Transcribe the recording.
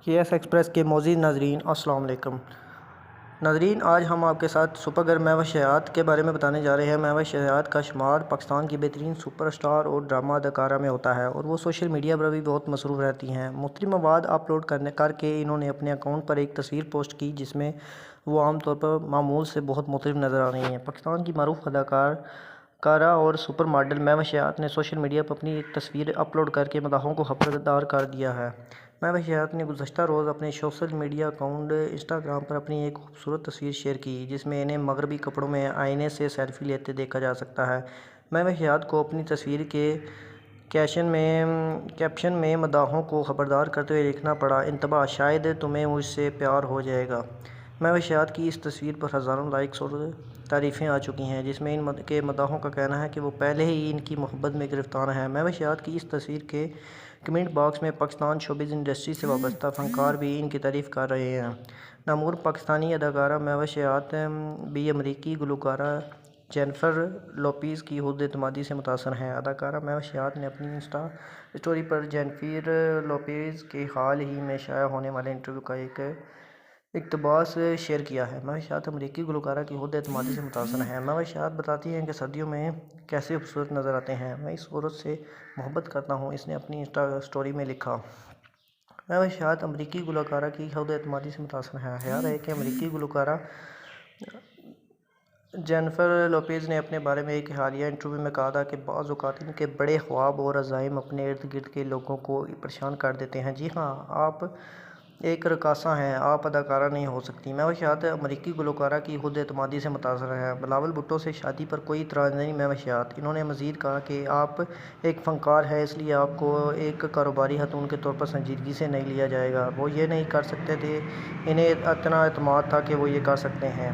KS express کے معزز ناظرین السلام علیکم ناظرین، آج ہم آپ کے ساتھ سپر گرل مہوش حیات کے بارے میں بتانے جا رہے ہیں۔ مہوش حیات کا شمار پاکستان کی بہترین سپر اسٹار اور ڈرامہ اداکارہ میں ہوتا ہے اور وہ سوشل میڈیا پر بھی بہت مصروف رہتی ہیں۔ مختلف مواد اپلوڈ کر کے انہوں نے اپنے اکاؤنٹ پر ایک تصویر پوسٹ کی جس میں وہ عام طور پر معمول سے بہت مختلف نظر آ رہی ہیں۔ پاکستان کی معروف اداکارہ اور سپر ماڈل مہوش حیات نے سوشل میڈیا پر اپنی ایک تصویر اپلوڈ کر کے مداحوں کو خبردار کر دیا ہے۔ مہوش حیات نے گزشتہ روز اپنے سوشل میڈیا اکاؤنٹ انسٹاگرام پر اپنی ایک خوبصورت تصویر شیئر کی جس میں انہیں مغربی کپڑوں میں آئینے سے سیلفی لیتے دیکھا جا سکتا ہے۔ مہوش حیات کو اپنی تصویر کے کیپشن میں مداحوں کو خبردار کرتے ہوئے لکھنا پڑا، انتباہ، شاید تمہیں مجھ سے پیار ہو جائے گا۔ مہوش حیات کی اس تصویر پر ہزاروں لائکس اور تعریفیں آ چکی ہیں جس میں ان کے مداحوں کا کہنا ہے کہ وہ پہلے ہی ان کی محبت میں گرفتار ہیں۔ مہوش حیات کی اس تصویر کے کمنٹ باکس میں پاکستان شوبز انڈسٹری سے وابستہ فنکار بھی ان کی تعریف کر رہے ہیں۔ نامور پاکستانی اداکارہ مہوش حیات بھی امریکی گلوکارہ جینیفر لوپیز کی خود اعتمادی سے متاثر ہیں۔ اداکارہ مہوش حیات نے اپنی انسٹا اسٹوری پر جینیفر لوپیز کے حال ہی میں شائع ہونے والے انٹرویو کا ایک اقتباس شیئر کیا ہے۔ مہوش حیات امریکی گلوکارہ کی خود اعتمادی سے متاثر ہیں۔ مہوش حیات بتاتی ہیں کہ سردیوں میں کیسے خوبصورت نظر آتے ہیں، میں اس عورت سے محبت کرتا ہوں، اس نے اپنی انسٹا اسٹوری میں لکھا۔ مہوش حیات امریکی گلوکارہ کی خود اعتمادی سے متاثر ہیں۔ خیال ہے کہ امریکی گلوکارہ جینیفر لوپیز نے اپنے بارے میں ایک حالیہ انٹرویو میں کہا تھا کہ بعض اوقات ان کے بڑے خواب اور عزائم اپنے ارد گرد کے لوگوں کو پریشان کر دیتے ہیں۔ جی ہاں، آپ ایک رقاصہ ہیں، آپ اداکارہ نہیں ہو سکتی۔ مہوش حیات امریکی گلوکارہ کی خود اعتمادی سے متاثر ہیں۔ بلاول بھٹو سے شادی پر کوئی اعتراض نہیں مہوش حیات۔ انہوں نے مزید کہا کہ آپ ایک فنکار ہیں، اس لیے آپ کو ایک کاروباری خاتون کے طور پر سنجیدگی سے نہیں لیا جائے گا۔ وہ یہ نہیں کر سکتے تھے، انہیں اتنا اعتماد تھا کہ وہ یہ کر سکتے ہیں۔